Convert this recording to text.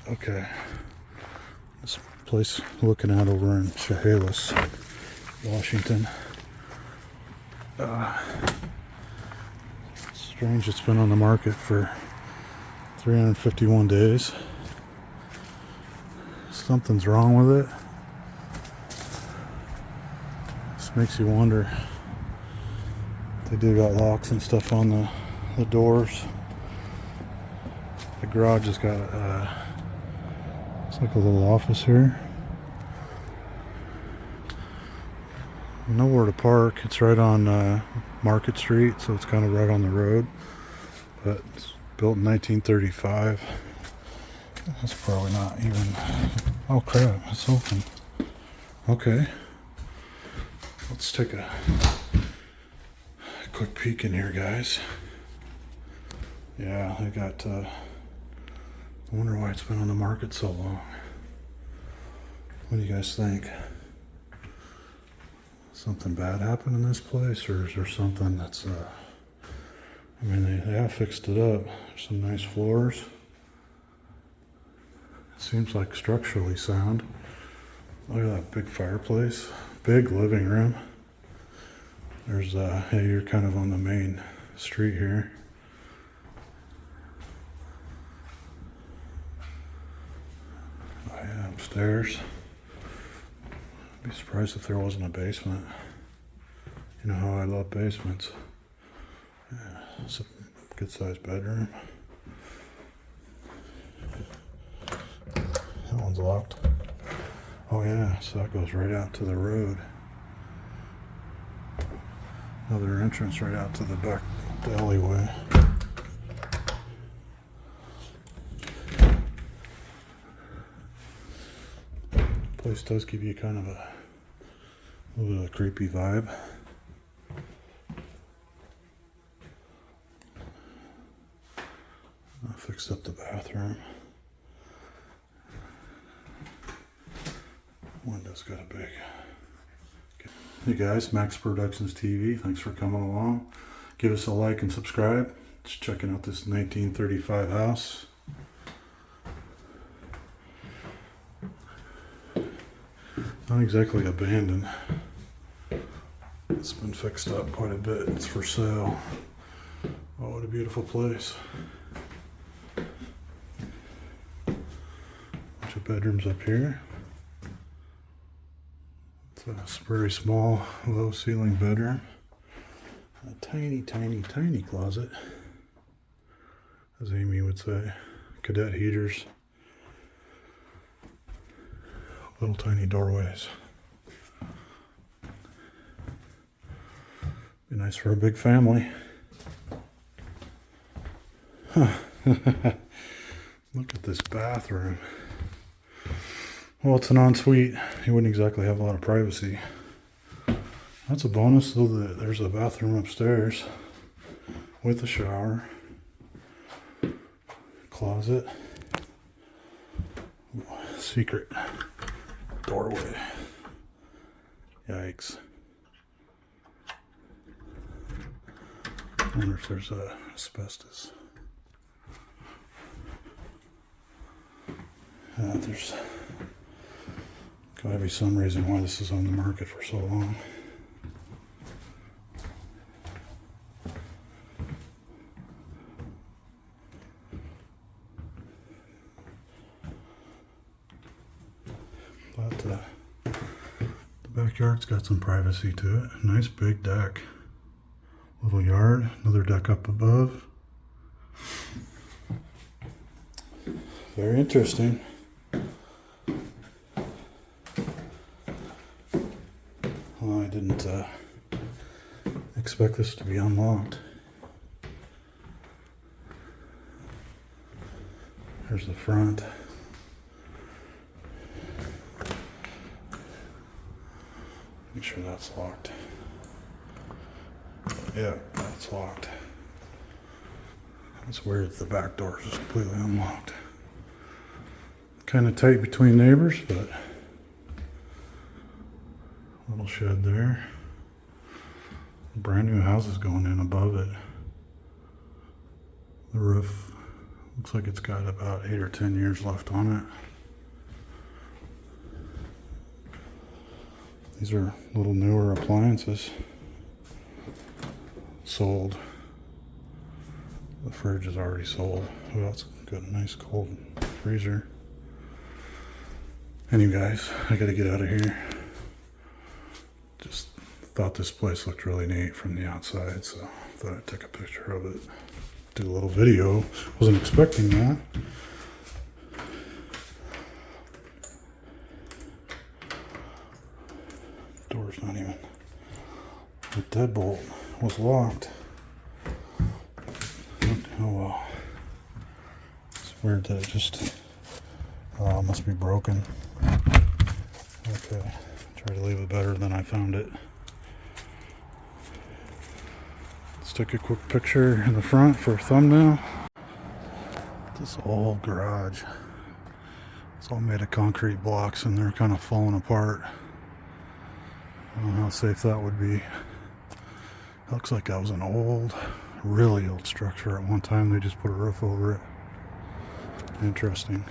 Okay. This place looking out over in Chehalis, Washington. Strange it's been on the market for 351 days. Something's wrong with it. This makes you wonder. They do got locks and stuff on the doors. The garage has got it's like a little office here. Nowhere to park. It's right on Market Street, so it's kind of right on the road. But it's built in 1935. That's probably not even. Oh crap! It's open. Okay. Let's take a quick peek in here, guys. Yeah, they got. I wonder why it's been on the market so long. What do you guys think? Something bad happened in this place, or is there something that's? I mean, they have fixed it up. There's some nice floors. It seems like structurally sound. Look at that big fireplace. Big living room. There's yeah, you're kind of on the main street here. Oh yeah, upstairs. I'd be surprised if there wasn't a basement. You know how I love basements. Yeah, it's a good sized bedroom. That one's locked. Oh yeah, so that goes right out to the road. Another entrance right out to the back alleyway. Place does give you kind of a little bit of a creepy vibe. I fixed up the bathroom. Window's got a big. Hey guys, MaxproductionsTV. Thanks for coming along. Give us a like and subscribe. Just checking out this 1935 house. Not exactly abandoned. It's been fixed up quite a bit. It's for sale. Oh, what a beautiful place. Bunch of bedrooms up here. It's a very small, low ceiling bedroom. A tiny, tiny, tiny closet. As Amy would say. Cadet heaters. Little tiny doorways. Be nice for a big family. Huh. Look at this bathroom. Well, it's an ensuite. You wouldn't exactly have a lot of privacy. That's a bonus, though, that there's a bathroom upstairs with a shower, closet, secret doorway. Yikes. I wonder if there's asbestos. There's gotta be some reason why this is on the market for so long. But the backyard's got some privacy to it. Nice big deck. Little yard, another deck up above. Very interesting. Well, I didn't expect this to be unlocked. Here's the front. Make sure that's locked. Yeah, that's locked. It's weird the back door is completely unlocked. Kind of tight between neighbors, but little shed there. Brand new houses going in above it. The roof Looks like it's got about 8 or 10 years left on it. These are little newer appliances. Sold. The fridge is already sold. Oh, that's got a nice cold freezer. Anyway, guys, I gotta get out of here. Just thought this place looked really neat from the outside, so thought I'd take a picture of it. Do a little video. Wasn't expecting that. Door's not even. The deadbolt was locked. Oh well. It's weird that it just must be broken. Okay. Try to leave it better than I found it. Let's take a quick picture in the front for a thumbnail. This old garage. It's all made of concrete blocks and they're kind of falling apart. I don't know how safe that would be. It looks like that was an old, really old structure. At one time they just put a roof over it. Interesting.